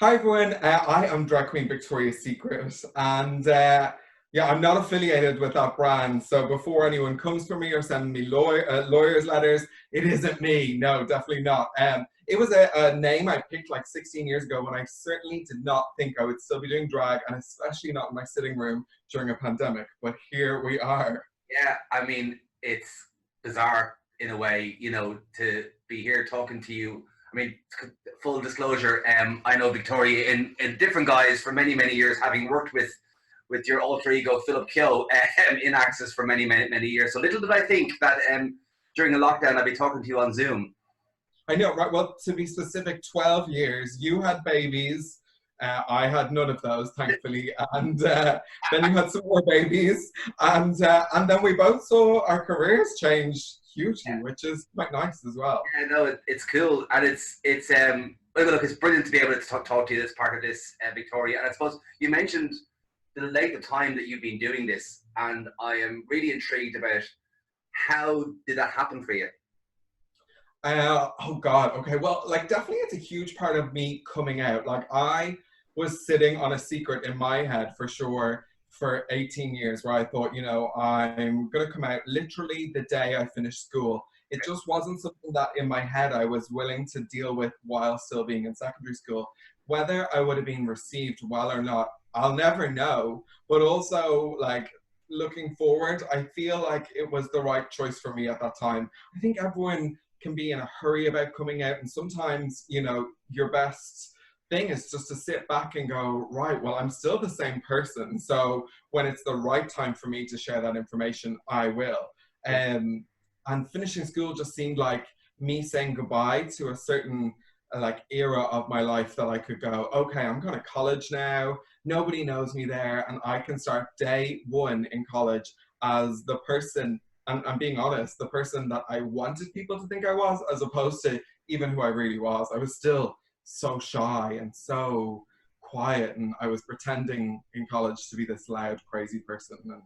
Hi everyone, I am drag queen Victoria's Secret, and yeah, I'm not affiliated with that brand. So before anyone comes for me or sending me lawyers' letters, it isn't me. No, definitely not. It was a name I picked like 16 years ago when I certainly did not think I would still be doing drag, and especially not in my sitting room during a pandemic. But here we are. Yeah, I mean, it's bizarre in a way, to be here talking to you. I mean, full disclosure, I know Victoria in different guise for many, many years, having worked with your alter ego Philip Keogh in Access for many, many, many years. So little did I think that during the lockdown I'd be talking to you on Zoom. I know, right? Well, to be specific, 12 years. You had babies. I had none of those, thankfully. And then you had some more babies. And then we both saw our careers change hugely, which is quite nice as well. Yeah, no, it's cool, and it's look, it's brilliant to be able to talk to you as part of this, Victoria. And I suppose you mentioned the length of time that you've been doing this, and I am really intrigued about how did that happen for you? Oh God. Okay. Well, like definitely it's a huge part of me coming out. Like I was sitting on a secret in my head for sure for 18 years where I thought, I'm gonna come out literally the day I finished school. It just wasn't something that in my head I was willing to deal with while still being in secondary school. Whether I would have been received well or not, I'll never know. But also like looking forward, I feel like it was the right choice for me at that time. I think everyone can be in a hurry about coming out, and sometimes your best thing is just to sit back and go, right, well, I'm still the same person, so when it's the right time for me to share that information, I will. Yeah. And finishing school just seemed like me saying goodbye to a certain like era of my life that I could go, okay, I'm going to college now, nobody knows me there, and I can start day one in college as the person, I'm being honest, the person that I wanted people to think I was, as opposed to even who I really was. I was still so shy and so quiet, and I was pretending in college to be this loud, crazy person. And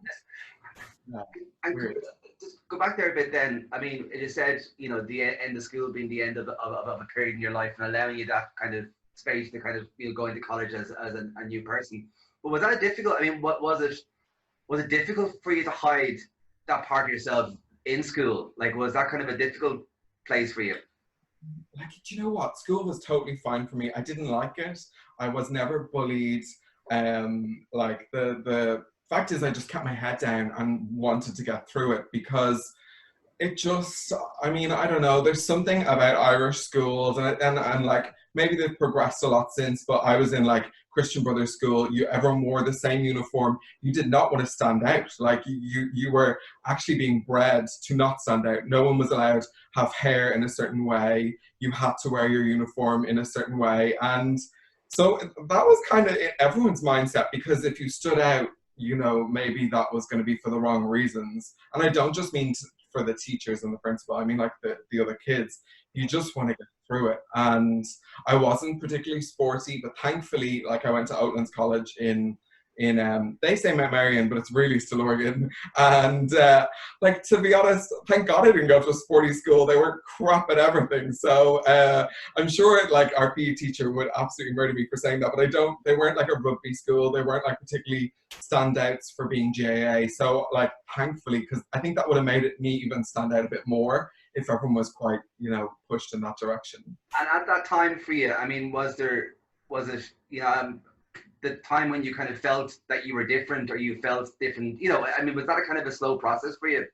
yeah, And weird. just go back there a bit. Then, I mean, it is said, the end of school being the end of a period in your life and allowing you that kind of space to kind of go into college as a new person. But was that difficult? I mean, what was it? Was it difficult for you to hide that part of yourself in school? Like, was that kind of a difficult place for you? Like, do you know what? School was totally fine for me. I didn't like it. I was never bullied. Like the fact is, I just kept my head down and wanted to get through it because it just, I mean, I don't know, there's something about Irish schools, and like maybe they've progressed a lot since, but I was in like Christian Brothers school. Everyone wore the same uniform. You did not want to stand out. Like you were actually being bred to not stand out. No one was allowed to have hair in a certain way. You had to wear your uniform in a certain way. And so that was kind of everyone's mindset, because if you stood out, maybe that was going to be for the wrong reasons. And I don't just mean for the teachers and the principal, I mean like the other kids. You just want to get through it. And I wasn't particularly sporty, but thankfully, like I went to Outlands College in they say Mount Marion, but it's really Stillorgan. And like, to be honest, thank God I didn't go to a sporty school. They were crap at everything. So I'm sure like our PE teacher would absolutely murder me for saying that, but they weren't like a rugby school. They weren't like particularly standouts for being GAA. So like, thankfully, because I think that would have made me even stand out a bit more if everyone was quite, pushed in that direction. And at that time for you, I mean, was it, the time when you kind of felt that you were different or you felt different, I mean, was that a kind of a slow process for you,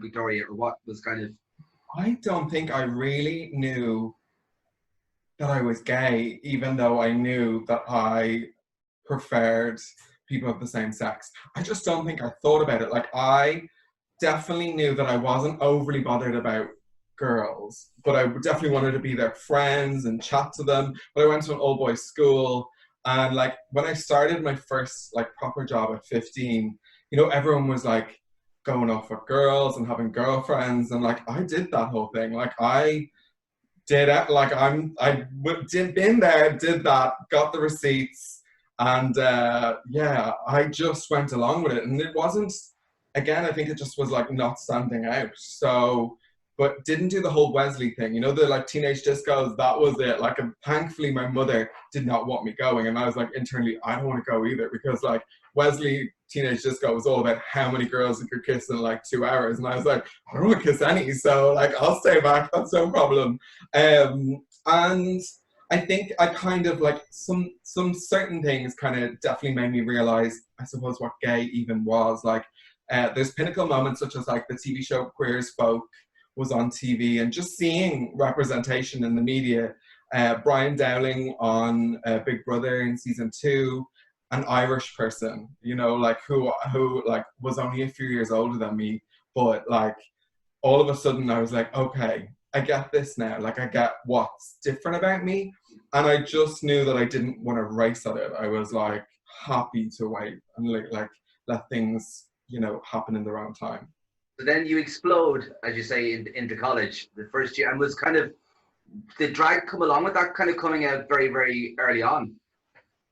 Victoria, or what was kind of? I don't think I really knew that I was gay, even though I knew that I preferred people of the same sex. I just don't think I thought about it. Like, I definitely knew that I wasn't overly bothered about girls, but I definitely wanted to be their friends and chat to them. But I went to an all boys school, and like when I started my first like proper job at 15, everyone was like going off with girls and having girlfriends, and like I did that whole thing. Like I did it. Like been there, did that, got the receipts, and yeah, I just went along with it, and it wasn't. Again, I think it just was like not standing out. So, but didn't do the whole Wesley thing. You know, the like teenage discos, that was it. Like, and thankfully my mother did not want me going. And I was like, internally, I don't want to go either, because like Wesley teenage disco was all about how many girls you could kiss in like 2 hours. And I was like, I don't want to kiss any. So like, I'll stay back. That's no problem. And I think I kind of like some certain things kind of definitely made me realize, I suppose, what gay even was. Like, there's pinnacle moments such as like the TV show Queer as Folk was on TV, and just seeing representation in the media. Brian Dowling on Big Brother in season 2, an Irish person, you know, like who like was only a few years older than me, but like all of a sudden I was like, okay, I get this now. Like, I get what's different about me. And I just knew that I didn't want to race at it. I was like happy to wait and like let things, you know, happen in their own time. So then you explode, as you say, into college the first year, and was kind of, did drag come along with that, kind of coming out very, very early on?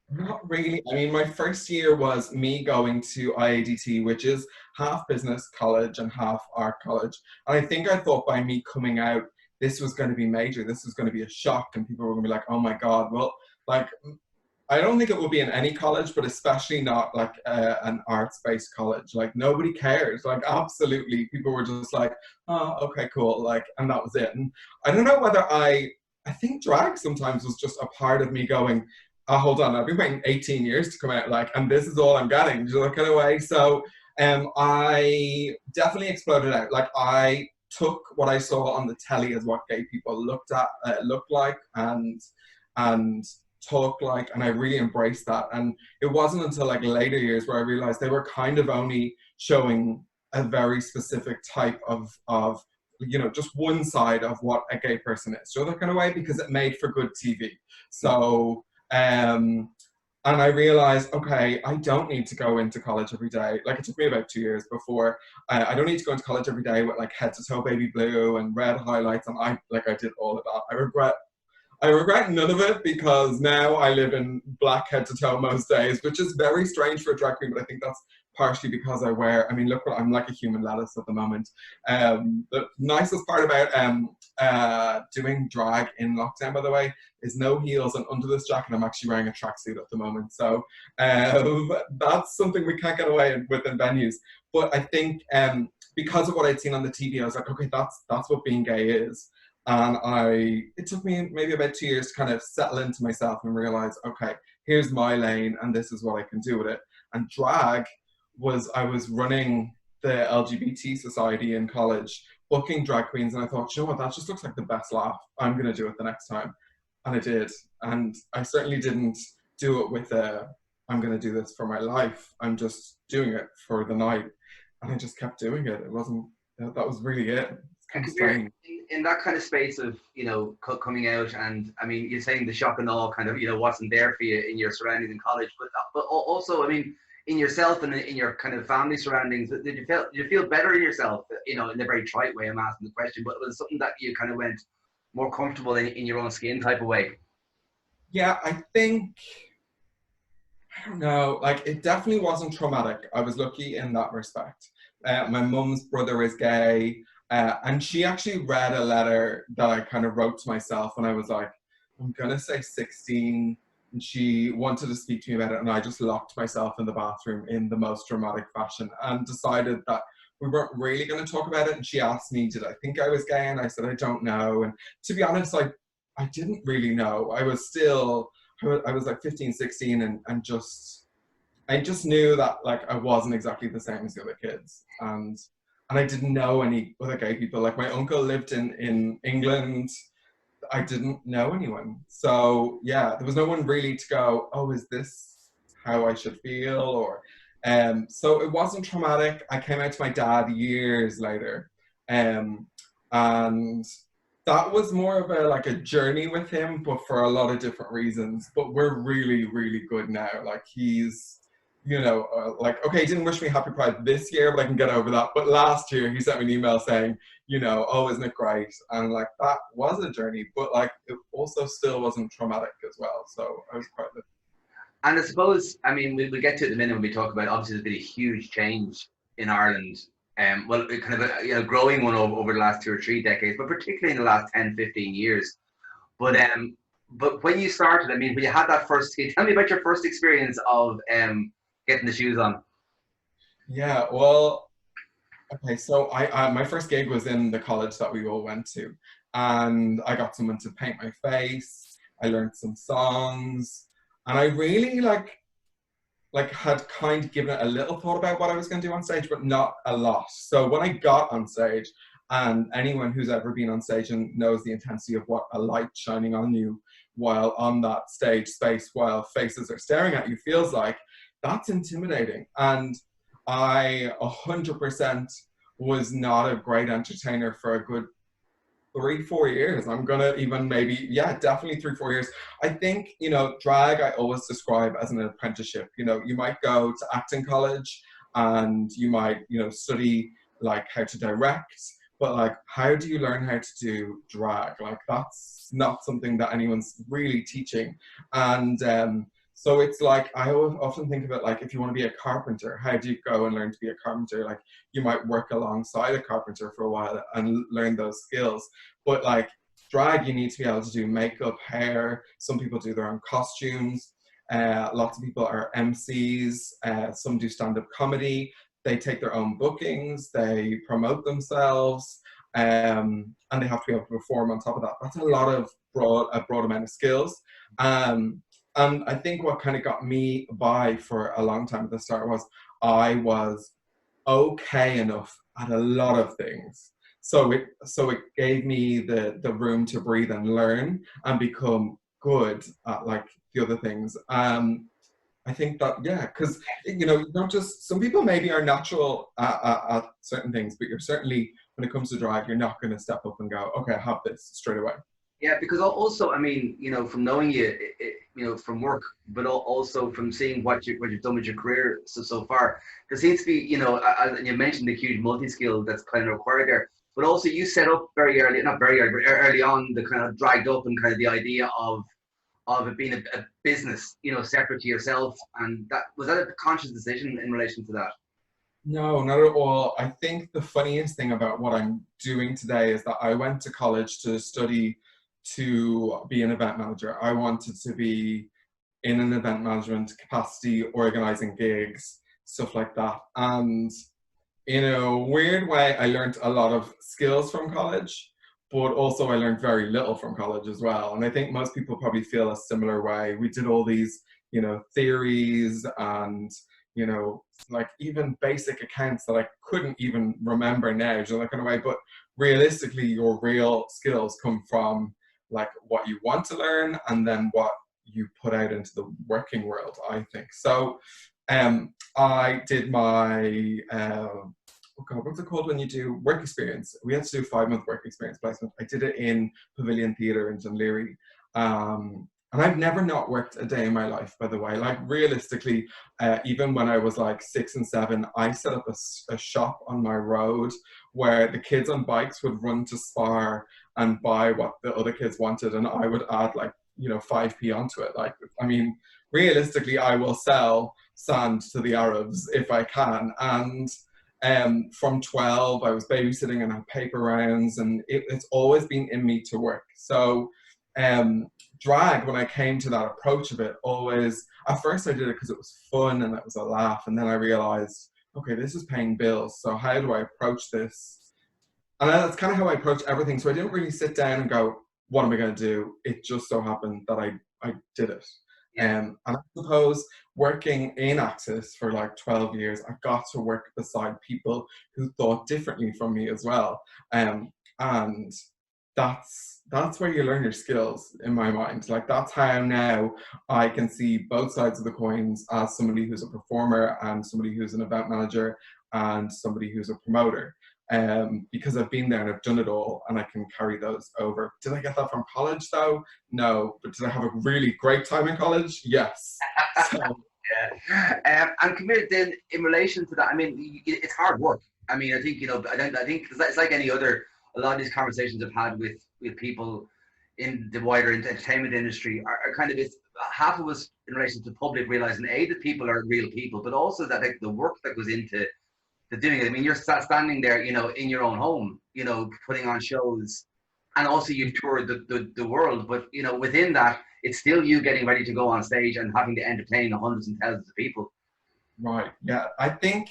Not really. I mean, my first year was me going to IADT, which is half business college and half art college. And I think I thought by me coming out, this was going to be major. This was going to be a shock. And people were going to be like, oh my God. Well, like, I don't think it would be in any college, but especially not like an arts-based college. Like, nobody cares. Like, absolutely. People were just like, oh, okay, cool. Like, and that was it. And I don't know whether I think drag sometimes was just a part of me going, oh, hold on, I've been waiting 18 years to come out, like, and this is all I'm getting, you know, that kind of way. So I definitely exploded out. Like, I took what I saw on the telly as what gay people looked like, and talk like, and I really embraced that. And it wasn't until like later years where I realized they were kind of only showing a very specific type of you know, just one side of what a gay person is, so that kind of way, because it made for good TV. So and I realized, okay, I don't need to go into college every day. Like, it took me about 2 years before. I don't need to go into college every day with like head to toe baby blue and red highlights. And I did all of that. I regret none of it, because now I live in black head to toe most days, which is very strange for a drag queen, but I think that's partially because I mean, look, I'm like a human lettuce at the moment. The nicest part about doing drag in lockdown, by the way, is no heels, and under this jacket I'm actually wearing a tracksuit at the moment. So that's something we can't get away with in venues. But I think because of what I'd seen on the TV, I was like, okay, that's what being gay is. And it took me maybe about 2 years to kind of settle into myself and realize, okay, here's my lane and this is what I can do with it. And drag I was running the LGBT society in college, booking drag queens, and I thought, you know what, that just looks like the best laugh. I'm going to do it the next time. And I did. And I certainly didn't do it with I'm going to do this for my life. I'm just doing it for the night. And I just kept doing it. It wasn't, that was really it. Kind of strange. In that kind of space of, you know, coming out, and I mean, you're saying the shock and all kind of, you know, wasn't there for you in your surroundings in college, but also, I mean, in yourself and in your kind of family surroundings, did you feel better in yourself? You know, in a very trite way, I'm asking the question, but was it something that you kind of went more comfortable in your own skin type of way? Yeah, I think, I don't know, like, it definitely wasn't traumatic. I was lucky in that respect. My mum's brother is gay. And she actually read a letter that I kind of wrote to myself when I was like, I'm going to say 16. And she wanted to speak to me about it. And I just locked myself in the bathroom in the most dramatic fashion and decided that we weren't really going to talk about it. And she asked me, did I think I was gay? And I said, I don't know. And to be honest, I didn't really know. I was like 15, 16 and I just knew that like I wasn't exactly the same as the other kids. And I didn't know any other gay people. Like, my uncle lived in England. I didn't know anyone. So yeah, there was no one really to go, oh, is this how I should feel? Or so it wasn't traumatic. I came out to my dad years later. And that was more of a journey with him, but for a lot of different reasons. But we're really, really good now. Like, he's, you know, like, okay, he didn't wish me happy Pride this year, but I can get over that. But last year, he sent me an email saying, you know, oh, isn't it great? And like, that was a journey, but like, it also still wasn't traumatic as well. So I was quite lucky. And I suppose, I mean, we'll get to it in a minute when we talk about, obviously, there's been a huge change in Ireland well, kind of a growing one over the last 2 or 3 decades, but particularly in the last 10, 15 years. But when you started, I mean, when you had that first, can you tell me about your first experience of getting the shoes on? Yeah, well, okay, so my first gig was in the college that we all went to, and I got someone to paint my face. I learned some songs, and I really had kind of given it a little thought about what I was going to do on stage, but not a lot. So when I got on stage, and anyone who's ever been on stage and knows the intensity of what a light shining on you while on that stage space, while faces are staring at you, feels like, that's intimidating. And I 100% was not a great entertainer for a good 3 4 years. I'm gonna even maybe, yeah, definitely 3 4 years. I think, drag I always describe as an apprenticeship. You might go to acting college and you might, study like how to direct, but like how do you learn how to do drag? Like that's not something that anyone's really teaching. And so it's like I often think of it like if you want to be a carpenter, how do you go and learn to be a carpenter? Like you might work alongside a carpenter for a while and learn those skills. But like drag, you need to be able to do makeup, hair. Some people do their own costumes. Lots of people are MCs. Some do stand-up comedy. They take their own bookings. They promote themselves. And they have to be able to perform on top of that. That's a lot of a broad amount of skills. And I think what kind of got me by for a long time at the start was I was okay enough at a lot of things. So it gave me the room to breathe and learn and become good at like the other things. I think that, yeah, because not just some people maybe are natural at certain things, but you're certainly, when it comes to drag, you're not going to step up and go, okay, I have this straight away. Yeah, because also, I mean, from knowing you, from work, but also from seeing what you've done with your career so far, there seems to be, and you mentioned the huge multi-skill that's kind of required there, but also you set up very early, not very early, but early on, the kind of dragged up and kind of the idea of it being a business, separate to yourself, and was that a conscious decision in relation to that? No, not at all. I think the funniest thing about what I'm doing today is that I went to college to study to be an event manager. I wanted to be in an event management capacity, organizing gigs, stuff like that. And in a weird way, I learned a lot of skills from college, but also I learned very little from college as well. And I think most people probably feel a similar way. We did all these, theories and, like even basic accounts that I couldn't even remember now, that kind of way. But realistically, your real skills come from like what you want to learn and then what you put out into the working world, I think. So I did my oh God, what's it called when you do work experience? We had to do a 5-month work experience placement. I did it in Pavilion Theatre in Dunleary. And I've never not worked a day in my life, by the way. Like realistically, even when I was like 6 and 7, I set up a shop on my road where the kids on bikes would run to Spar and buy what the other kids wanted. And I would add like, 5p onto it. Like, I mean, realistically, I will sell sand to the Arabs if I can. And from 12, I was babysitting and had paper rounds, and it's always been in me to work. So drag, when I came to that approach of it, always, at first I did it because it was fun and it was a laugh. And then I realized, okay, this is paying bills. So how do I approach this? And that's kind of how I approach everything. So I didn't really sit down and go, what am I going to do? It just so happened that I did it. And I suppose working in Access for like 12 years, I got to work beside people who thought differently from me as well. And that's where you learn your skills, in my mind. Like that's how now I can see both sides of the coins as somebody who's a performer and somebody who's an event manager and somebody who's a promoter. Because I've been there and I've done it all and I can carry those over. Did I get that from college though? No. But did I have a really great time in college? Yes. So. Yeah. And come here then, in relation to that, I mean, it's hard work. I mean, I think, I think it's like any other, a lot of these conversations I've had with people in the wider entertainment industry are kind of, it's half of us in relation to the public realizing, A, that people are real people, but also that like, the work that goes into doing it. I mean, you're standing there, you know, in your own home, you know, putting on shows, and also you've toured the world. But you know, within that, it's still you getting ready to go on stage and having to entertain hundreds and thousands of people. Right. Yeah. I think,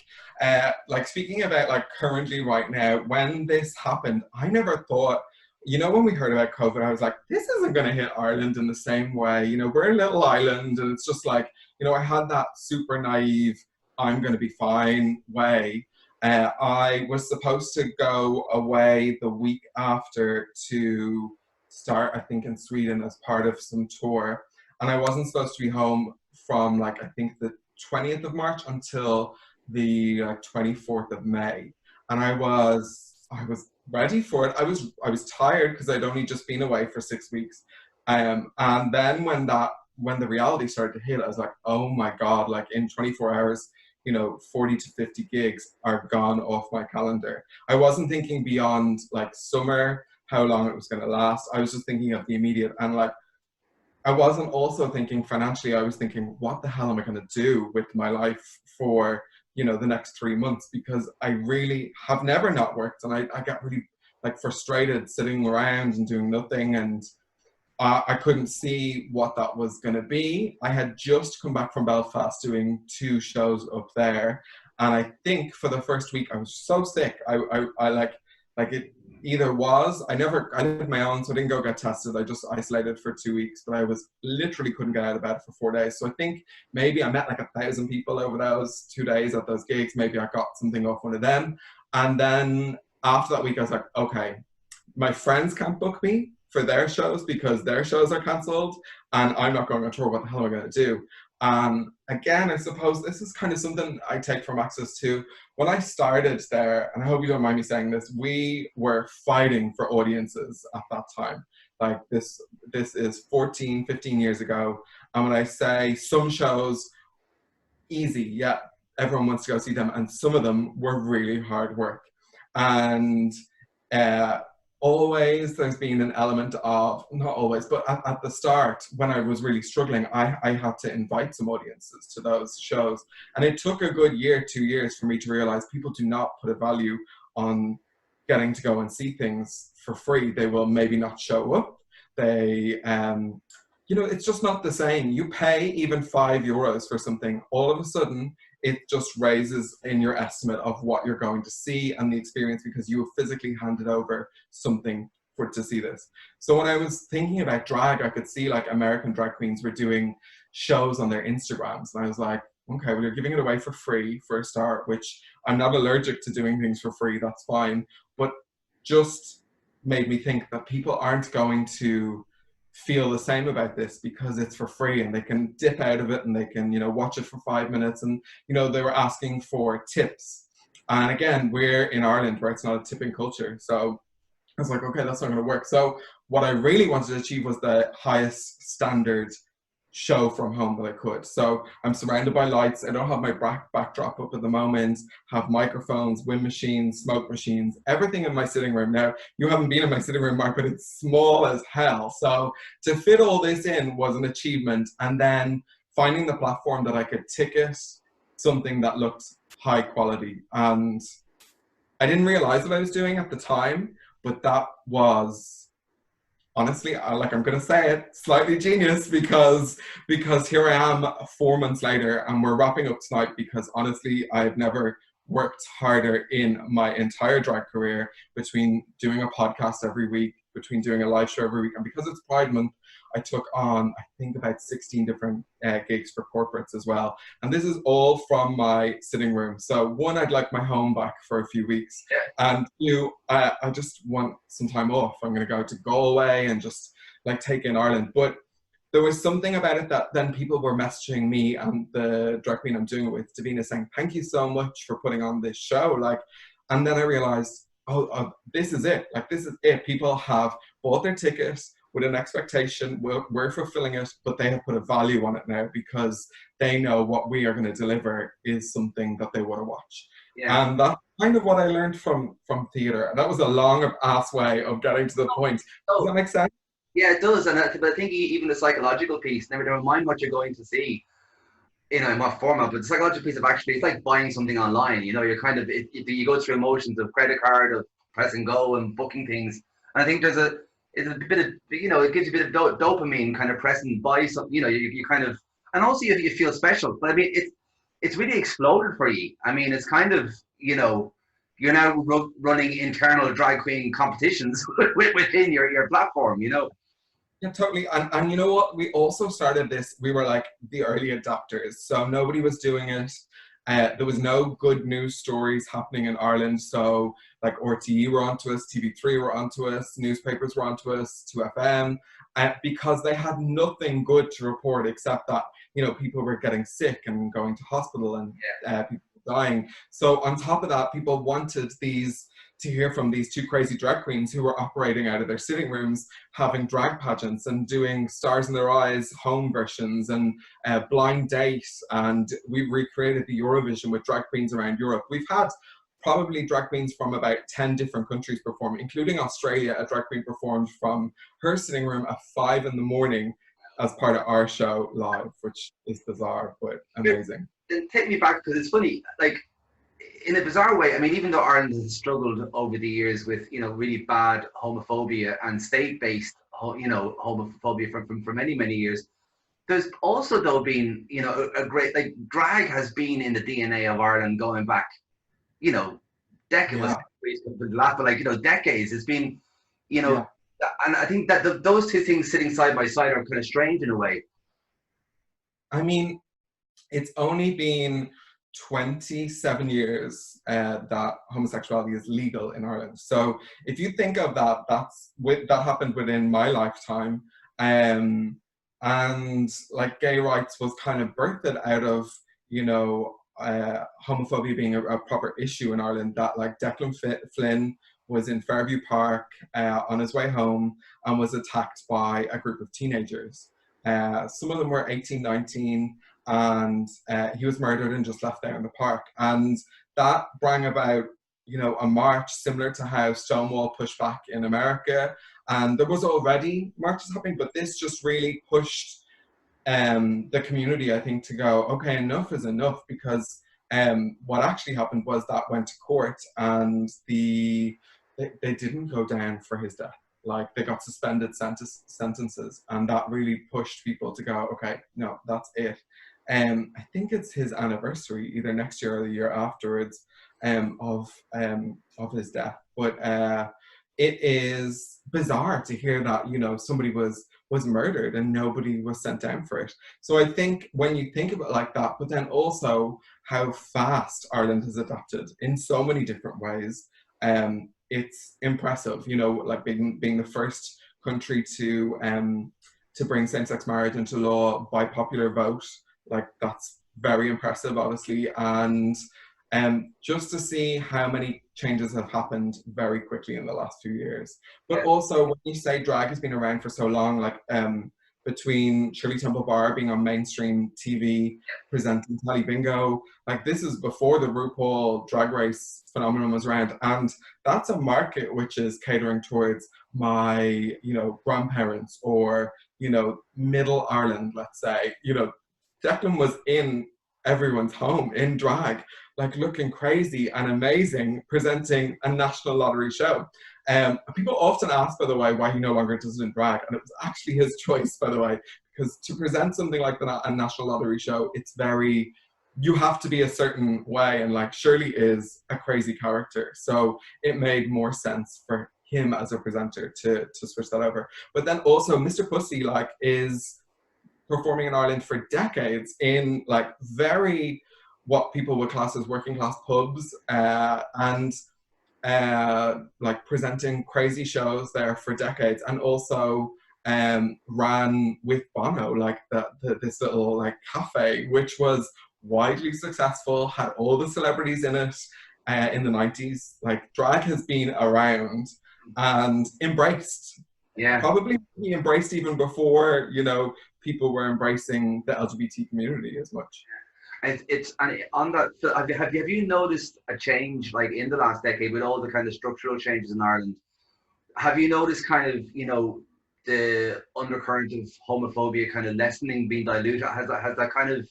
like speaking about like currently right now, when this happened, I never thought, you know, when we heard about COVID, I was like, this isn't going to hit Ireland in the same way. You know, we're a little island, and it's just like, you know, I had that super naive, I'm going to be fine way. I was supposed to go away the week after to start, I think, in Sweden as part of some tour. And I wasn't supposed to be home from like, I think the 20th of March until the 24th of May. And I was ready for it. I was tired because I'd only just been away for 6 weeks. And then when the reality started to hit, I was like, oh my God, like in 24 hours, you know, 40 to 50 gigs are gone off my calendar. I wasn't thinking beyond like summer, how long it was going to last. I was just thinking of the immediate, and like, I wasn't also thinking financially. I was thinking, what the hell am I going to do with my life for, you know, the next 3 months? Because I really have never not worked, and I got really like frustrated sitting around and doing nothing, and I couldn't see what that was going to be. I had just come back from Belfast doing 2 shows up there, and I think for the first week I was so sick. I like it either was, I did my own, so I didn't go get tested. I just isolated for 2 weeks, but I was literally couldn't get out of bed for 4 days. So I think maybe I met like 1,000 people over those 2 days at those gigs. Maybe I got something off one of them. And then after that week, I was like, okay, my friends can't book me for their shows because their shows are cancelled, and I'm not going on tour. What the hell am I going to do? Again, I suppose this is kind of something I take from Access to. When I started there, and I hope you don't mind me saying this, we were fighting for audiences at that time. Like this is 14, 15 years ago. And when I say some shows, easy, yeah, everyone wants to go see them. And some of them were really hard work. And always there's been an element of, not always, but at the start when I was really struggling, I had to invite some audiences to those shows. And it took a good year, 2 years for me to realize people do not put a value on getting to go and see things for free. They will maybe not show up. They, you know, it's just not the same. You pay even €5 for something, all of a sudden it just raises in your estimate of what you're going to see and the experience, because you have physically handed over something to see this. So when I was thinking about drag, I could see like American drag queens were doing shows on their Instagrams, and I was like, okay, well, you're giving it away for free for a start, which I'm not allergic to doing things for free, that's fine, but just made me think that people aren't going to feel the same about this because it's for free and they can dip out of it and they can, you know, watch it for 5 minutes. And, you know, they were asking for tips. And again, we're in Ireland where it's not a tipping culture. So I was like, okay, that's not going to work. So what I really wanted to achieve was the highest standard show from home that I could. So I'm surrounded by lights. I don't have my backdrop up at the moment, have microphones, wind machines, smoke machines, everything in my sitting room. Now, you haven't been in my sitting room, Mark, but it's small as hell. So to fit all this in was an achievement. And then finding the platform that I could ticket something that looked high quality. And I didn't realize what I was doing at the time, but that was, honestly, I'm going to say it, slightly genius, because here I am 4 months later and we're wrapping up tonight, because honestly, I've never worked harder in my entire drag career, between doing a podcast every week, between doing a live show every week. And because it's Pride Month, I took on, I think, about 16 different gigs for corporates as well. And this is all from my sitting room. So one, I'd like my home back for a few weeks. And two, I just want some time off. I'm going to go to Galway and just like take in Ireland. But there was something about it that then people were messaging me and the drag queen I'm doing it with, Davina, saying, thank you so much for putting on this show. Like, and then I realized, oh, this is it. Like, this is it. People have bought their tickets with an expectation. We're fulfilling it, but they have put a value on it now because they know what we are going to deliver is something that they want to watch. Yeah. And that's kind of what I learned from theatre. And that was a long ass way of getting to the point. Does that make sense? Yeah, it does. But I think even the psychological piece, never mind what you're going to see. you know, in what format, but the psychological piece of actually, it's like buying something online. You know, you're kind of you go through emotions of credit card, of pressing go and booking things. And I think it's a bit of, you know, it gives you a bit of dopamine, kind of pressing buy something. You know, you kind of, and also you feel special. But I mean, it's really exploded for you. I mean, it's kind of, you know, you're now running internal drag queen competitions within your platform. You know. Yeah, totally. And you know what? We also started this, we were like the early adopters. So nobody was doing it. There was no good news stories happening in Ireland. So like RTE were onto us, TV3 were onto us, newspapers were onto us, 2FM, because they had nothing good to report except that, you know, people were getting sick and going to hospital and people dying. So on top of that, people wanted to hear from these two crazy drag queens who were operating out of their sitting rooms, having drag pageants and doing Stars in Their Eyes home versions and Blind Date. And we recreated the Eurovision with drag queens around Europe. We've had probably drag queens from about 10 different countries perform, including Australia. A drag queen performed from her sitting room at 5 in the morning as part of our show live, which is bizarre, but amazing. Then take me back, because it's funny, like, in a bizarre way, I mean, even though Ireland has struggled over the years with, you know, really bad homophobia and state-based, you know, homophobia for many, many years, there's also, though, been, you know, a great, like, drag has been in the DNA of Ireland going back, you know, decades, Yeah. but like, you know, decades. It's been, you know, Yeah. and I think that those two things sitting side by side are kind of strange in a way. I mean, it's only been 27 years that homosexuality is legal in Ireland. So if you think of that, that happened within my lifetime. And like gay rights was kind of birthed out of, you know, homophobia being a proper issue in Ireland. That like Declan Flynn was in Fairview Park on his way home and was attacked by a group of teenagers. Some of them were 18, 19, and he was murdered and just left there in the park. And that brought about, you know, a march similar to how Stonewall pushed back in America. And there was already marches happening, but this just really pushed the community, I think, to go, okay, enough is enough, because what actually happened was that went to court and they didn't go down for his death. Like they got suspended sentences, and that really pushed people to go, okay, no, that's it. I think it's his anniversary, either next year or the year afterwards, of his death. But it is bizarre to hear that, you know, somebody was murdered and nobody was sent down for it. So I think when you think of it like that, but then also how fast Ireland has adapted in so many different ways, it's impressive. You know, like being the first country to bring same-sex marriage into law by popular vote. Like that's very impressive, obviously, and just to see how many changes have happened very quickly in the last few years. But also, when you say drag has been around for so long, like between Shirley Temple Bar being on mainstream TV, presenting Tally Bingo, like this is before the RuPaul Drag Race phenomenon was around, and that's a market which is catering towards my, you know, grandparents or, you know, middle Ireland, let's say. You know, Declan was in everyone's home in drag, like looking crazy and amazing, presenting a national lottery show. People often ask, by the way, why he no longer does it in drag, and it was actually his choice, by the way, because to present something like a national lottery show, it's very, you have to be a certain way, and like Shirley is a crazy character, so it made more sense for him as a presenter to switch that over. But then also Mr. Pussy like is performing in Ireland for decades in like very what people would class as working class pubs, and like presenting crazy shows there for decades, and also ran with Bono like this little like cafe which was widely successful, had all the celebrities in it in the 90s. Like drag has been around and embraced. Yeah. Probably embraced even before, you know, people were embracing the LGBT community as much. It's and on that, have you noticed a change like in the last decade with all the kind of structural changes in Ireland? Have you noticed kind of, you know, the undercurrent of homophobia kind of lessening, being diluted? Has that kind of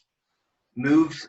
moved?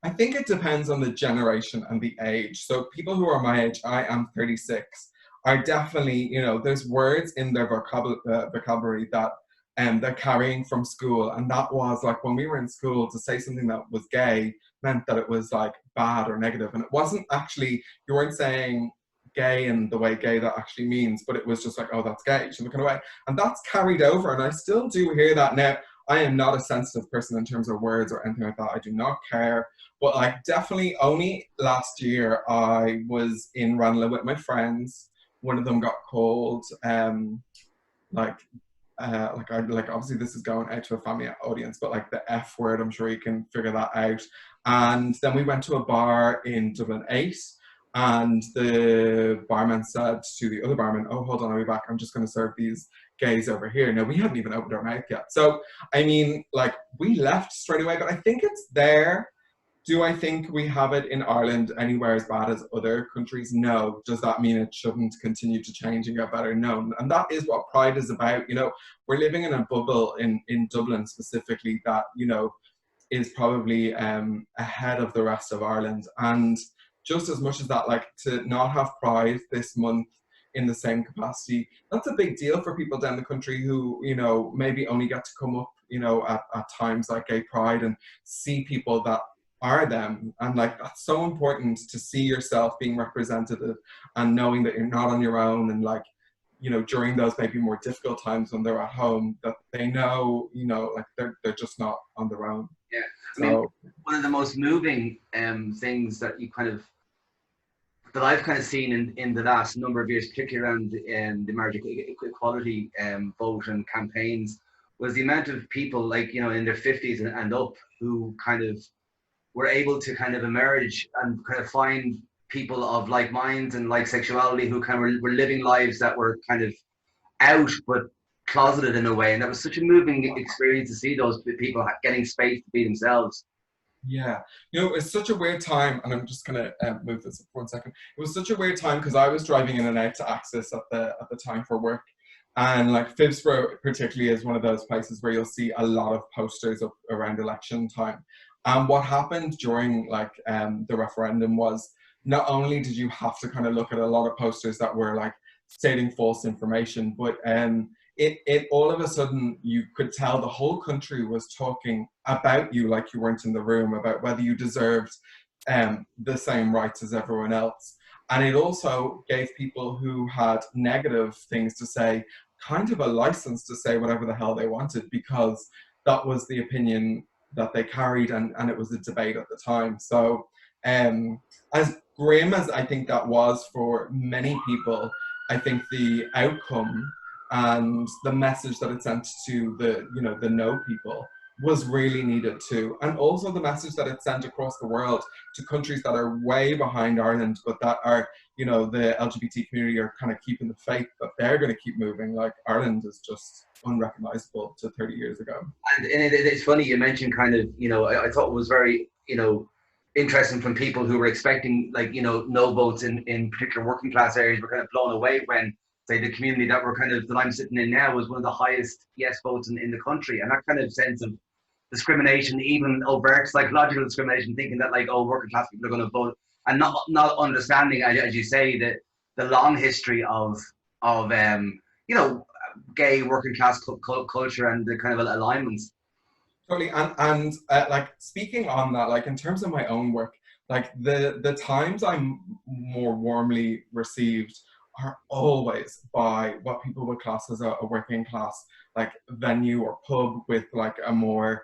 I think it depends on the generation and the age. So people who are my age, I am 36, are definitely, there's words in their vocabulary that they're carrying from school. And that was like when we were in school, to say something that was gay meant that it was like bad or negative. And it wasn't actually, you weren't saying gay in the way gay that actually means, but it was just like, oh, that's gay, you should look away. And that's carried over. And I still do hear that now. I am not a sensitive person in terms of words or anything like that. I do not care. But like definitely only last year I was in Ranelagh with my friends. One of them got called like like obviously this is going out to a family audience, but like the F word, I'm sure you can figure that out. And then we went to a bar in Dublin 8, and the barman said to the other barman, oh, hold on, I'll be back. I'm just going to serve these gays over here. Now, we hadn't even opened our mouth yet. So, I mean, like, we left straight away, but I think it's there. Do I think we have it in Ireland anywhere as bad as other countries? No. Does that mean it shouldn't continue to change and get better? No. And that is what Pride is about. We're living in a bubble in Dublin specifically that, is probably ahead of the rest of Ireland. And just as much as that, like, to not have Pride this month in the same capacity, that's a big deal for people down the country who, maybe only get to come up, at times like Gay Pride and see people that are them. And like, that's so important to see yourself being represented and knowing that you're not on your own, and like, during those maybe more difficult times when they're at home, that they know, like they're just not on their own. Yeah. I mean, one of the most moving things that I've kind of seen in the last number of years, particularly around the marriage equality vote and campaigns, was the amount of people like, in their 50s and up who kind of were able to kind of emerge and kind of find people of like minds and like sexuality who kind of were living lives that were kind of out but closeted in a way. And that was such a moving experience to see those people getting space to be themselves. Yeah, it's such a weird time, and I'm just gonna move this up for 1 second. It was such a weird time because I was driving in and out to Access at the time for work, and like Phibsborough particularly is one of those places where you'll see a lot of posters up around election time. And what happened during like the referendum was, not only did you have to kind of look at a lot of posters that were like stating false information, but it all of a sudden you could tell the whole country was talking about you like you weren't in the room, about whether you deserved the same rights as everyone else. And it also gave people who had negative things to say kind of a license to say whatever the hell they wanted, because that was the opinion that they carried, and it was a debate at the time. So as grim as I think that was for many people, I think the outcome and the message that it sent to the no people was really needed too. And also the message that it sent across the world to countries that are way behind Ireland, but that are, the LGBT community are kind of keeping the faith that they're going to keep moving. Like, Ireland is just unrecognizable to 30 years ago. And it's funny you mentioned kind of, I thought it was very, interesting from people who were expecting like, no votes in particular working class areas were kind of blown away when, say, the community that I'm sitting in now was one of the highest yes votes in the country. And that kind of sense of discrimination, even overt psychological discrimination, thinking that like, oh, working class people are going to vote, and not understanding, as you say, that the long history of gay working class culture and the kind of alignments. Totally. And like, speaking on that, like in terms of my own work, like the times I'm more warmly received are always by what people would class as a working class like venue or pub with like a more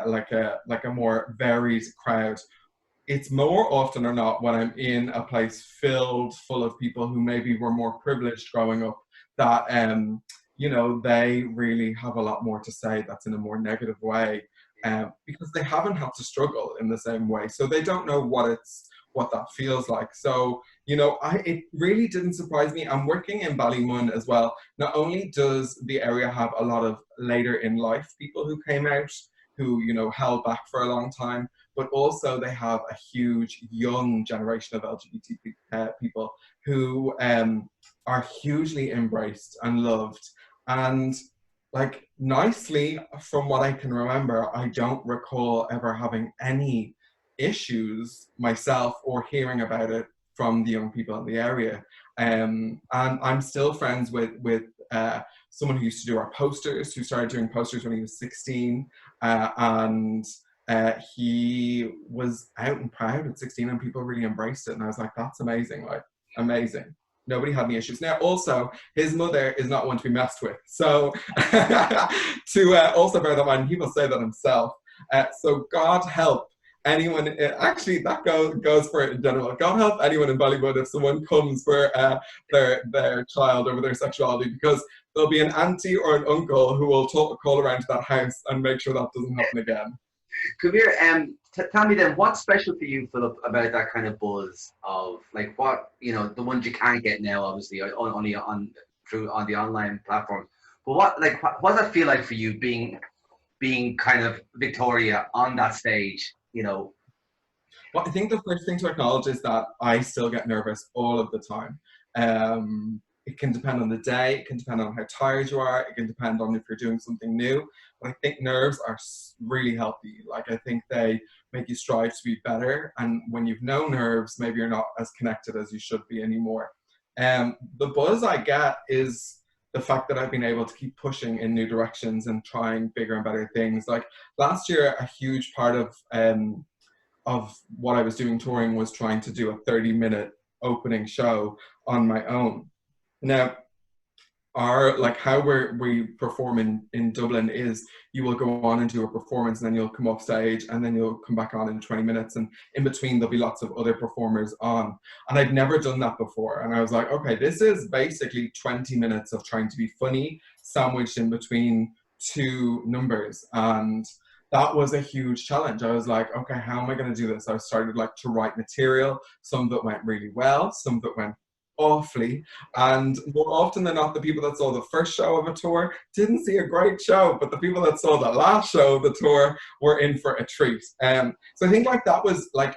like a more varied crowd. It's more often or not when I'm in a place filled full of people who maybe were more privileged growing up, that they really have a lot more to say that's in a more negative way, because they haven't had to struggle in the same way, so they don't know what that feels like. So it really didn't surprise me. I'm working in Ballymun as well. Not only does the area have a lot of later in life people who came out, who held back for a long time, but also they have a huge young generation of LGBT people who are hugely embraced and loved. And like nicely, from what I can remember, I don't recall ever having any issues myself or hearing about it from the young people in the area. And I'm still friends with someone who used to do our posters, who started doing posters when he was 16, and he was out and proud at 16, and people really embraced it. And I was like, that's amazing, like amazing. Nobody had any issues. Now, also, his mother is not one to be messed with. So, to also bear that in mind, he will say that himself. So, God help anyone. Actually, that goes for it in general. God help anyone in Ballymun if someone comes for their child over their sexuality, because there'll be an auntie or an uncle who will call around to that house and make sure that doesn't happen again. Come here, tell me then, what's special for you, Philip, about that kind of buzz of like what the ones you can't get now, obviously, only on the online platform. But what does that feel like for you, being kind of Victoria on that stage? Well, I think the first thing to acknowledge is that I still get nervous all of the time. It can depend on the day, it can depend on how tired you are, it can depend on if you're doing something new. But I think nerves are really healthy. Like, I think they make you strive to be better. And when you've no nerves, maybe you're not as connected as you should be anymore. The buzz I get is the fact that I've been able to keep pushing in new directions and trying bigger and better things. Like last year, a huge part of what I was doing touring was trying to do a 30-minute opening show on my own. Now, how we perform in Dublin is you will go on and do a performance, and then you'll come off stage, and then you'll come back on in 20 minutes, and in between there'll be lots of other performers on. And I'd never done that before, and I was like, okay, this is basically 20 minutes of trying to be funny sandwiched in between two numbers. And that was a huge challenge. I was like, okay, how am I going to do this? I started to write material. Some of it went really well, some of it went awfully, and more often than not, the people that saw the first show of a tour didn't see a great show, but the people that saw the last show of the tour were in for a treat. So I think that was like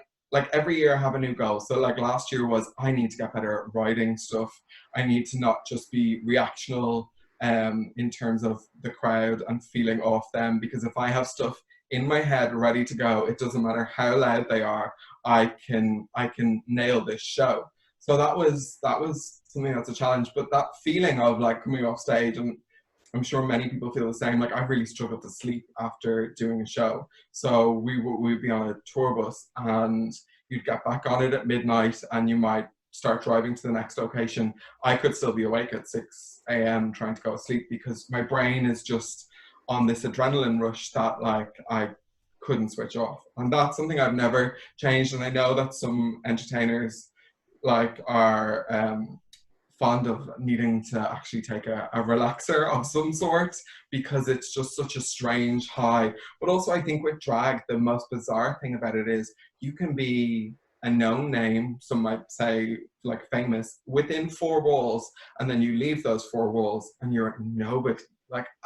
every year I have a new goal. So last year was, I need to get better at writing stuff. I need to not just be reactional in terms of the crowd and feeling off them, because if I have stuff in my head ready to go, it doesn't matter how loud they are, I can nail this show. So that was something that's a challenge. But that feeling of coming off stage, and I'm sure many people feel the same, I really struggled to sleep after doing a show. So we'd be on a tour bus, and you'd get back on it at midnight, and you might start driving to the next location. I could still be awake at 6 a.m. trying to go to sleep, because my brain is just on this adrenaline rush that I couldn't switch off. And that's something I've never changed. And I know that some entertainers are fond of needing to actually take a relaxer of some sort, because it's just such a strange high. But also I think with drag, the most bizarre thing about it is you can be a known name, some might say famous, within 4 walls, and then you leave those 4 walls and you're nobody,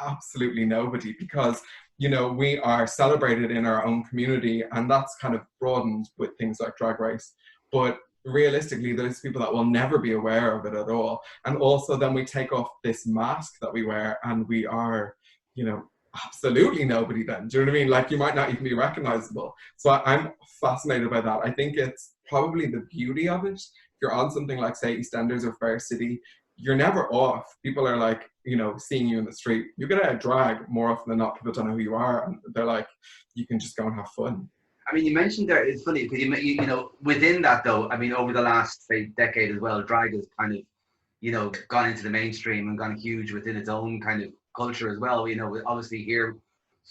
absolutely nobody, because we are celebrated in our own community, and that's kind of broadened with things like Drag Race. But realistically, there's people that will never be aware of it at all. And also then we take off this mask that we wear, and we are, absolutely nobody then. Do you know what I mean? You might not even be recognizable. So I'm fascinated by that. I think it's probably the beauty of it. If you're on something like, say, EastEnders or Fair City, you're never off. People are seeing you in the street. You get out of drag, more often than not, people don't know who you are, and they're you can just go and have fun. I mean, you mentioned there, it's funny because you within that though, I mean, over the last say decade as well, drag has kind of gone into the mainstream and gone huge within its own kind of culture as well. Obviously here,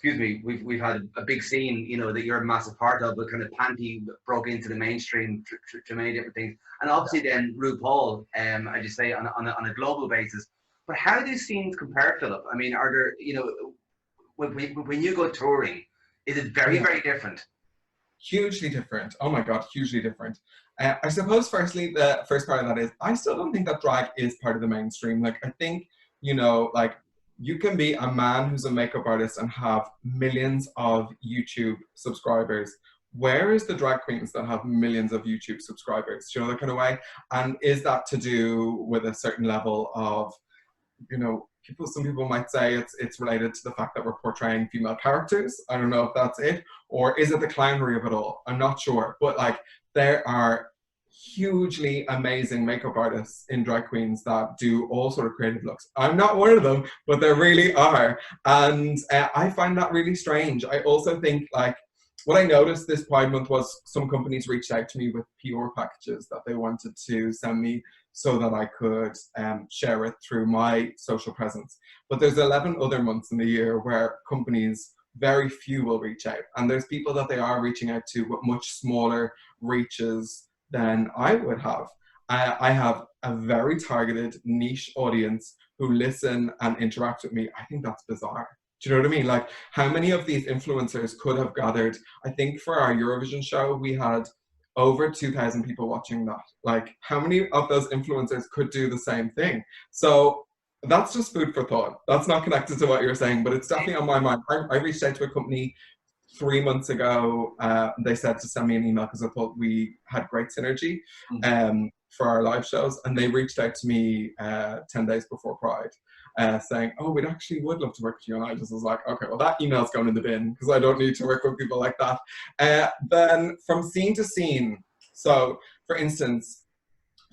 we've had a big scene that you're a massive part of, but kind of Panty broke into the mainstream to many different things, and obviously then RuPaul, as you say, on a global basis. But how do these scenes compare, Philip? I mean, are there when you go touring, is it very very different? Hugely different. Oh my God, hugely different. I suppose firstly, the first part of that is, I still don't think that drag is part of the mainstream. I think, you can be a man who's a makeup artist and have millions of YouTube subscribers. Where is the drag queens that have millions of YouTube subscribers? Do you know, that kind of way? And is that to do with a certain level of you know, some people might say it's related to the fact that we're portraying female characters. I don't know if that's it, or is it the clownery of it all? I'm not sure, but like there are hugely amazing makeup artists in drag queens that do all sort of creative looks. I'm not one of them, but there really are, and I find that really strange. I also think like what I noticed this Pride Month was some companies reached out to me with PR packages that they wanted to send me so that I could share it through my social presence. But there's 11 other months in the year where companies, very few will reach out. And there's people that they are reaching out to with much smaller reaches than I would have. I have a very targeted niche audience who listen and interact with me. I think that's bizarre. Do you know what I mean? Like, how many of these influencers could have gathered? I think for our Eurovision show, we had over 2,000 people watching that. Like, how many of those influencers could do the same thing? So that's just food for thought. That's not connected to what you're saying, but it's definitely on my mind. I reached out to a company 3 months ago. They said to send me an email because I thought we had great synergy for our live shows. And they reached out to me 10 days before Pride. Saying, oh, we'd actually would love to work with you. And I just was like, okay, well, that email's going in the bin because I don't need to work with people like that. Then from scene to scene, so for instance,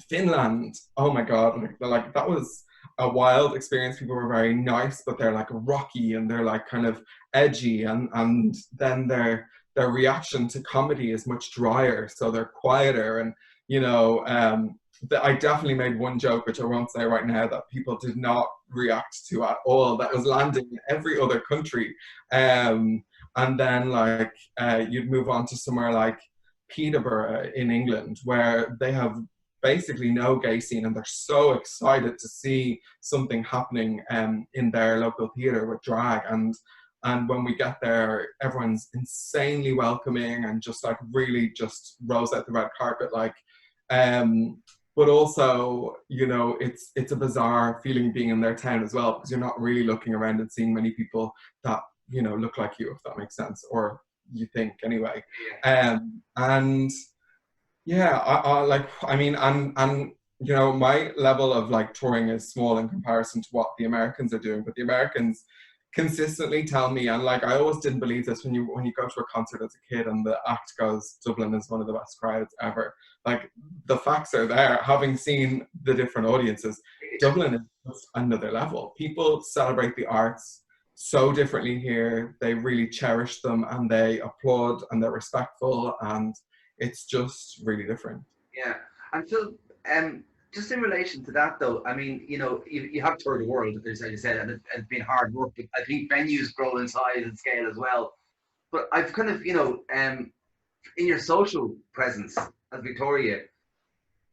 Finland, oh my God, like that was a wild experience. People were very nice, but they're like rocky and they're like kind of edgy, and then their reaction to comedy is much drier, so they're quieter, and you know, I definitely made one joke, which I won't say right now, that people did not react to at all. That was landing in every other country. And then like you'd move on to somewhere like Peterborough in England, where they have basically no gay scene, and they're so excited to see something happening in their local theatre with drag. And when we get there, everyone's insanely welcoming and just like really just rolls out the red carpet like. But also, you know, it's a bizarre feeling being in their town as well, because you're not really looking around and seeing many people that, you know, look like you, if that makes sense, or you think anyway. And yeah, I mean, and you know, my level of like touring is small in comparison to what the Americans are doing, but the Americans consistently tell me, and like I always didn't believe this, when you go to a concert as a kid and the act goes, Dublin is one of the best crowds ever. Like the facts are there. Having seen the different audiences, Dublin is just another level. People celebrate the arts so differently here. They really cherish them and they applaud and they're respectful, and it's just really different. Yeah, and so just in relation to that, though, I mean, you know, you have toured the world, as you said, and it's been hard work. But I think venues grow in size and scale as well. But I've kind of, you know, in your social presence as Victoria,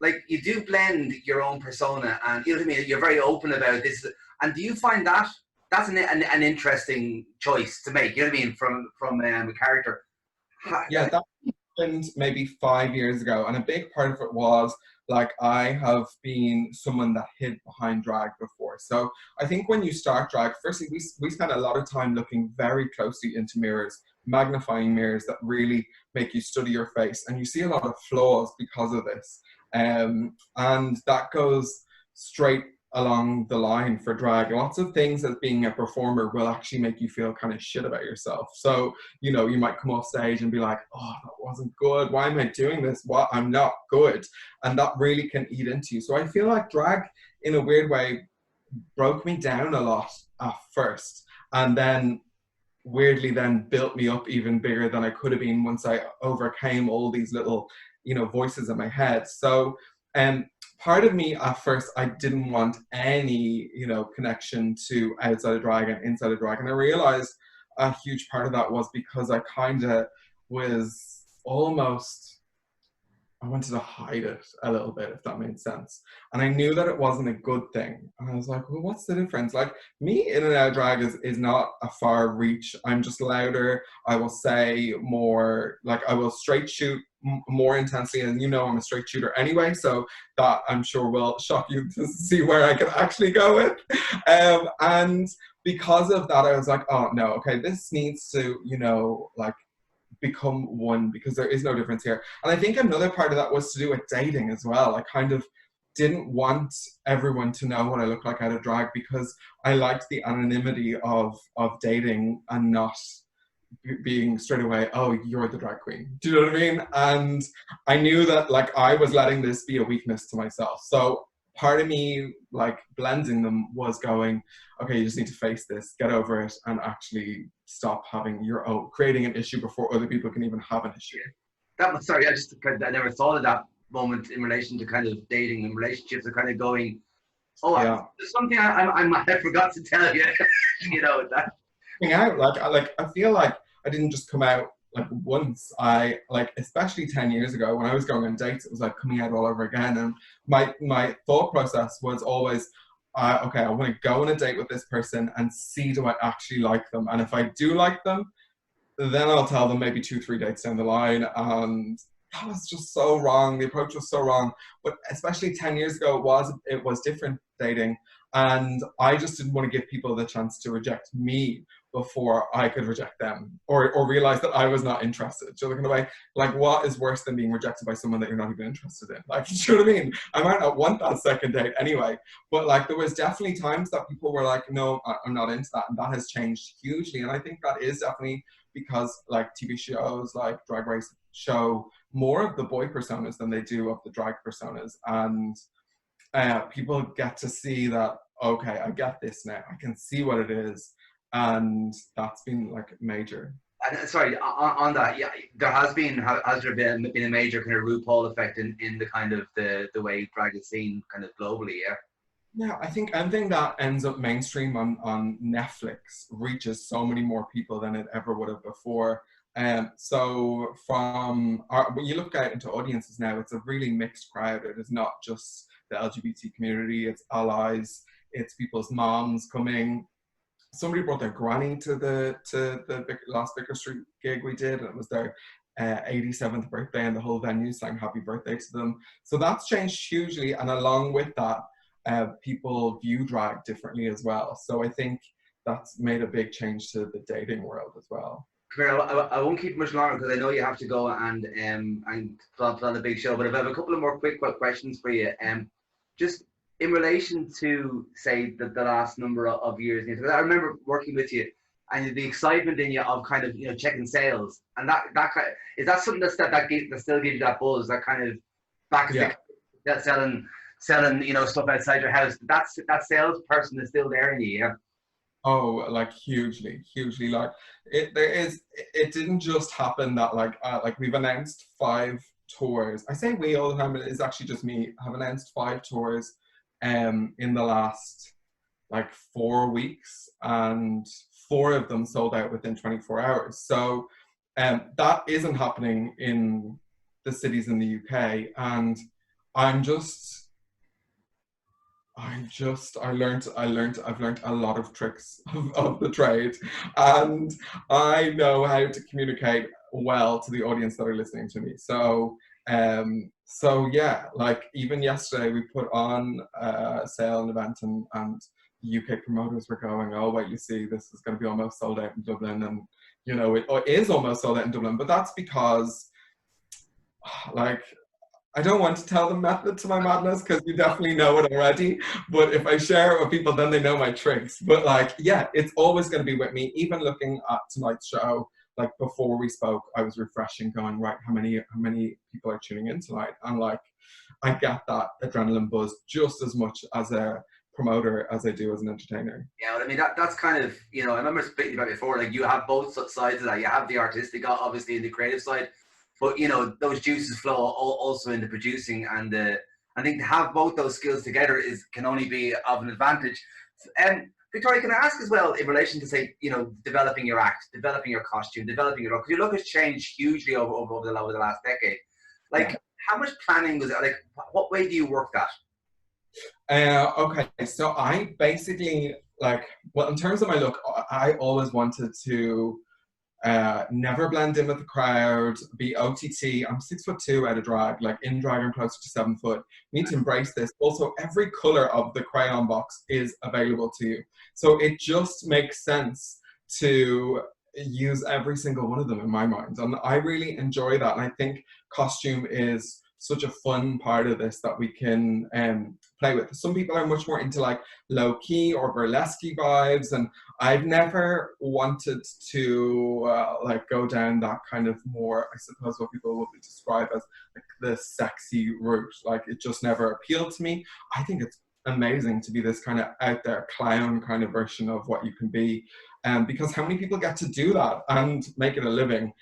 like you do blend your own persona, and you know what I mean. You're very open about this, and do you find that that's an interesting choice to make? You know what I mean, from a character. Yeah, that happened maybe 5 years ago, and a big part of it was like I have been someone that hid behind drag before. So I think when you start drag, firstly, we spend a lot of time looking very closely into mirrors, magnifying mirrors that really make you study your face, and you see a lot of flaws because of this. And that goes straight along the line for drag. Lots of things as being a performer will actually make you feel kind of shit about yourself. So, you know, you might come off stage and be like, oh, that wasn't good. Why am I doing this? What? I'm not good. And that really can eat into you. So I feel like drag, in a weird way, broke me down a lot at first. And then weirdly then built me up even bigger than I could have been once I overcame all these little, you know, voices in my head. So, part of me at first, I didn't want any, you know, connection to outside of drag and inside of drag. And I realized a huge part of that was because I kind of was almost, I wanted to hide it a little bit, if that made sense. And I knew that it wasn't a good thing. And I was like, well, what's the difference? Like, me in and out of drag is not a far reach. I'm just louder. I will say more, like I will straight shoot more intensely. And you know, I'm a straight shooter anyway. So that I'm sure will shock you to see where I can actually go with. And because of that, I was like, oh no, okay, this needs to, you know, like, become one, because there is no difference here. And I think another part of that was to do with dating as well. I kind of didn't want everyone to know what I look like out of drag because I liked the anonymity of dating and not being straight away, oh, you're the drag queen. Do you know what I mean? And I knew that like I was letting this be a weakness to myself. So part of me like blending them was going, okay, you just need to face this, get over it, and actually stop having your own, creating an issue before other people can even have an issue. That was, sorry, I never thought of that moment in relation to kind of dating and relationships are kind of going, oh, Yeah. there's something I forgot to tell you, you know, that. Out, like I feel like I didn't just come out like once. I like, especially 10 years ago when I was going on dates, it was like coming out all over again. And my thought process was always, okay, I want to go on a date with this person and see, do I actually like them? And if I do like them, then I'll tell them maybe 2-3 dates down the line. And that was just so wrong. The approach was so wrong. But especially 10 years ago, it was different dating. And I just didn't want to give people the chance to reject me before I could reject them or realize that I was not interested. So in a way, like, what is worse than being rejected by someone that you're not even interested in? Like, you know what I mean? I might not want that second date anyway, but like there was definitely times that people were like, no, I'm not into that. And that has changed hugely. And I think that is definitely because like TV shows like Drag Race show more of the boy personas than they do of the drag personas. And people get to see that, okay, I get this now. I can see what it is. And that's been like major. And sorry, on that, yeah, has there been a major kind of RuPaul effect in the kind of the way drag is seen kind of globally, yeah? Yeah, I think anything that ends up mainstream on Netflix reaches so many more people than it ever would have before. So when you look out into audiences now, it's a really mixed crowd. It is not just the LGBT community, it's allies, it's people's moms coming. Somebody brought their granny to the last Vicar Street gig we did, and it was their 87th birthday, and the whole venue sang happy birthday to them. So that's changed hugely, and along with that, people view drag differently as well. So I think that's made a big change to the dating world as well. I won't keep much longer because I know you have to go and plan the big show. But I have a couple of more quick questions for you. Just in relation to, say, the last number of years, because I remember working with you and the excitement in you of kind of, you know, checking sales, and that kind of, is that something that still gives you that buzz, that kind of back that selling, you know, stuff outside your house. That salesperson is still there in you, yeah. Oh, like hugely. Like it didn't just happen that like we've announced 5 tours. I say we all the time, but it's actually just me. Have announced 5 tours in the last like 4 weeks, and 4 of them sold out within 24 hours. So that isn't happening in the cities in the UK, and I've learned a lot of tricks of the trade, and I know how to communicate well to the audience that are listening to me. So yeah, like even yesterday we put on a sale and event, and the UK promoters were going, oh wait, you see, this is going to be almost sold out in Dublin, and you know it is almost sold out in Dublin, but that's because like I don't want to tell the method to my madness because you definitely know it already. But if I share it with people, then they know my tricks. But like, yeah, it's always going to be with me. Even looking at tonight's show, like before we spoke, I was refreshing, going, right, how many people are tuning in tonight? And like, I get that adrenaline buzz just as much as a promoter as I do as an entertainer. Yeah, well, I mean that's kind of, you know, I remember speaking about it before. Like you have both sides of that. You have the artistic, obviously, and the creative side. But, you know, those juices flow also into producing, and I think to have both those skills together can only be of an advantage. Victoria, can I ask as well in relation to, say, you know, developing your act, developing your costume, developing your look? Because your look has changed hugely over the last decade. Like, how much planning was it? Like, what way do you work that? Okay, so I basically, like, well, in terms of my look, I always wanted to never blend in with the crowd, be OTT. I'm 6'2" out of drag, like in drag I'm closer to 7 foot. Need to embrace this. Also, every color of the crayon box is available to you. So it just makes sense to use every single one of them in my mind. And I really enjoy that. And I think costume is such a fun part of this that we can play with. Some people are much more into like low-key or burlesque vibes, and I've never wanted to like go down that kind of more, I suppose, what people would describe as like the sexy route. Like it just never appealed to me. I think it's amazing to be this kind of out there clown kind of version of what you can be, because how many people get to do that and make it a living?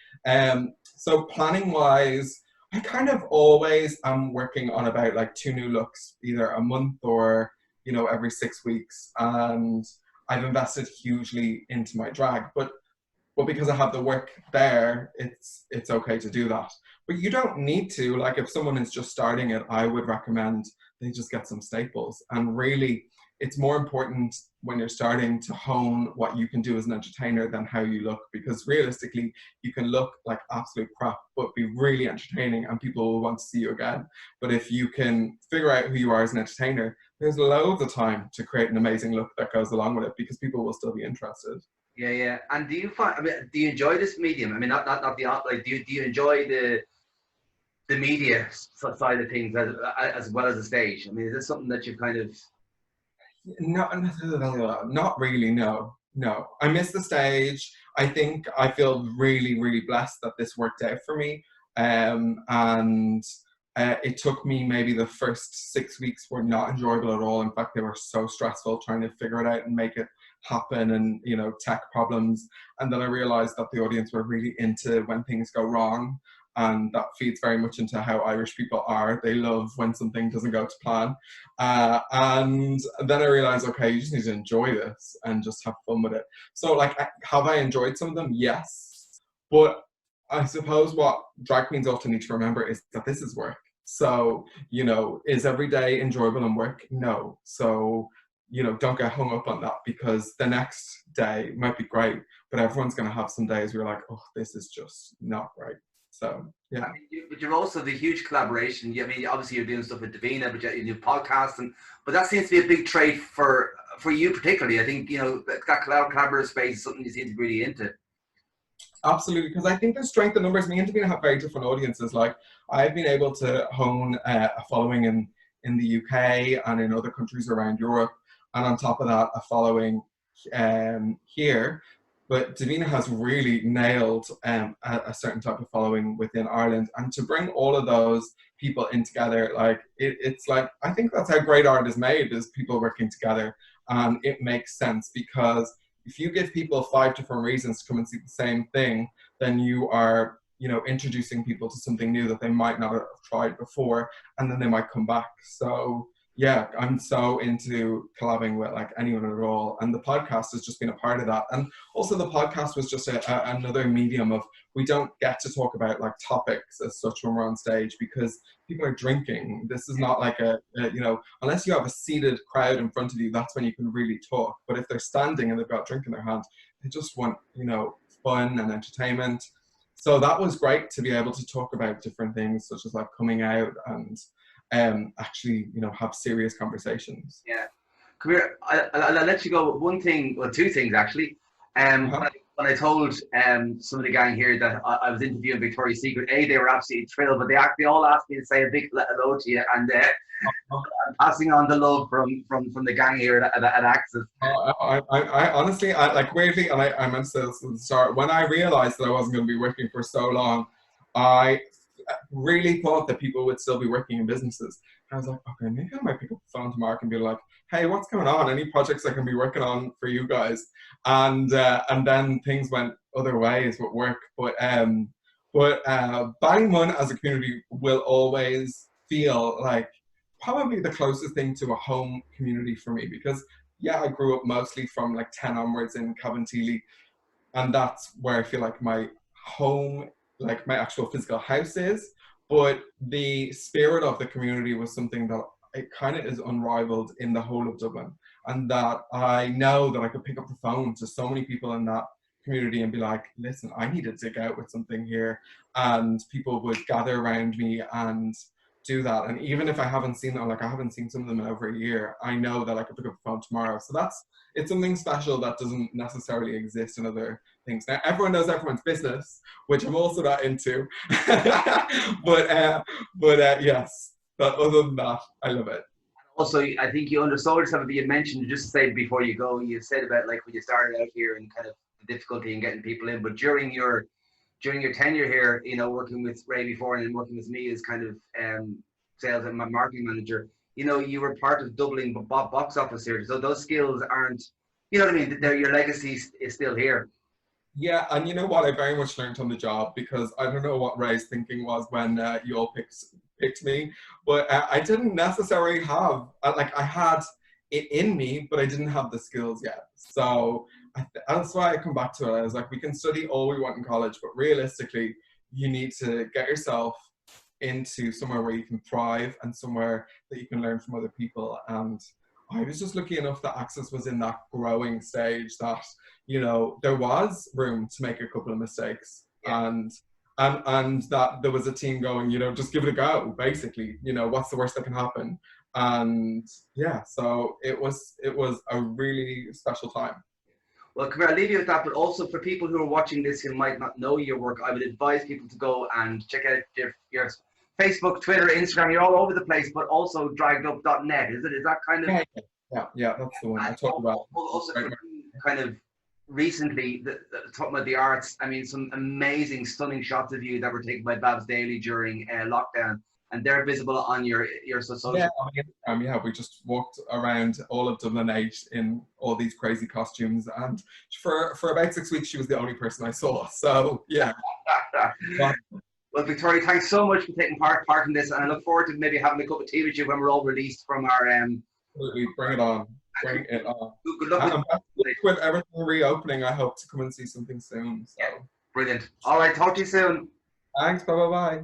So planning wise, I kind of always am working on about like 2 new looks either a month or, you know, every 6 weeks, and I've invested hugely into my drag, but because I have the work there, it's okay to do that. But you don't need to. Like if someone is just starting it, I would recommend they just get some staples. And really, it's more important when you're starting to hone what you can do as an entertainer than how you look, because realistically, you can look like absolute crap, but be really entertaining and people will want to see you again. But if you can figure out who you are as an entertainer, there's loads of time to create an amazing look that goes along with it, because people will still be interested. Yeah, yeah. And do you find? I mean, do you enjoy this medium? I mean, not the like. Do you enjoy the media side of things as well as the stage? I mean, is this something that you've kind of? Not really. No, no. I miss the stage. I think I feel really, really blessed that this worked out for me. And it took me maybe the first 6 weeks were not enjoyable at all. In fact, they were so stressful trying to figure it out and make it happen, and you know, tech problems. And then I realized that the audience were really into when things go wrong, and that feeds very much into how Irish people are. They love when something doesn't go to plan. And then I realized, okay, you just need to enjoy this and just have fun with it. So like, have I enjoyed some of them? Yes. But I suppose what drag queens often need to remember is that this is work. So, you know, is every day enjoyable and work? No. So, you know, don't get hung up on that, because the next day might be great, but everyone's going to have some days where you're like, oh, this is just not great. So, yeah. I mean, but you're also the huge collaboration. I mean, obviously you're doing stuff with Davina, but you do podcasts, but that seems to be a big trait for you particularly. I think, you know, that collaborative space is something you seem to be really into. Absolutely, because I think there's strength in numbers. Me and Davina have very different audiences. Like I've been able to hone a following in the UK and in other countries around Europe, and on top of that, a following here. But Davina has really nailed a certain type of following within Ireland, and to bring all of those people in together, like it's like, I think that's how great art is made, is people working together, and it makes sense, because if you give people 5 different reasons to come and see the same thing, then you are, you know, introducing people to something new that they might not have tried before, and then they might come back. So yeah, I'm so into collabing with like anyone at all, and the podcast has just been a part of that. And also the podcast was just another medium of, we don't get to talk about like topics as such when we're on stage, because people are drinking. This is not like you know, unless you have a seated crowd in front of you, that's when you can really talk. But if they're standing and they've got a drink in their hand, they just want, you know, fun and entertainment. So that was great to be able to talk about different things, such as like coming out, and actually, you know, have serious conversations. Yeah. Come here, I'll let you go. One thing, well, 2 things actually. When I told some of the gang here that I was interviewing Victoria's Secret, they were absolutely thrilled, but they all asked me to say a big hello to you, and I'm passing on the love from the gang here at Access. I honestly, I like weirdly, and I meant to say this at the start, when I realized that I wasn't going to be working for so long, I really thought that people would still be working in businesses. I was like, okay, maybe I might pick up the phone to Mark and be like, hey, what's going on? Any projects I can be working on for you guys? And then things went other ways with work. But Ballymun as a community will always feel like probably the closest thing to a home community for me, because yeah, I grew up mostly from like 10 onwards in Cabinteely, and that's where I feel like my home, like my actual physical house is. But the spirit of the community was something that it kind of is unrivaled in the whole of Dublin, and that I know that I could pick up the phone to so many people in that community and be like, listen, I need to dig out with something here, and people would gather around me and do that. And even if I haven't seen them, like I haven't seen some of them in over a year, I know that I could pick up the phone tomorrow. So it's something special that doesn't necessarily exist in other things. Now, everyone knows everyone's business, which I'm also not into. but yes, but other than that, I love it. Also, I think you undersold something you mentioned, just to say before you go, you said about like when you started out here and kind of the difficulty in getting people in, but during your tenure here, you know, working with Ray before and then working with me as kind of sales and marketing manager, you know, you were part of doubling box office here. So those skills aren't, you know what I mean? Your legacy is still here. Yeah, and you know what? I very much learned on the job, because I don't know what Ray's thinking was when you all picked me, but I didn't necessarily have like I had it in me, but I didn't have the skills yet. So that's why I come back to it. I was like, we can study all we want in college, but realistically, you need to get yourself into somewhere where you can thrive and somewhere that you can learn from other people. And I was just lucky enough that Access was in that growing stage that, you know, there was room to make a couple of mistakes, and that there was a team going, you know, just give it a go, basically, you know, what's the worst that can happen? And yeah, so it was a really special time. Well, come here, I'll leave you with that, but also for people who are watching this who might not know your work, I would advise people to go and check out your Facebook, Twitter, Instagram. You're all over the place, but also dragged-up.net. Is that kind of... Yeah, that's the one I talked about. Also, kind of recently, talking about the arts, I mean, some amazing, stunning shots of you that were taken by Babs Daly during lockdown, and they're visible on your social. Yeah, we just walked around all of Dublin 8 in all these crazy costumes, and for about 6 weeks, she was the only person I saw. So yeah. Well, Victoria, thanks so much for taking part in this, and I look forward to maybe having a cup of tea with you when we're all released from our Absolutely, bring it on. Bring it on. Good luck with everything reopening. I hope to come and see something soon. So. Yeah, brilliant. All right, talk to you soon. Thanks. Bye.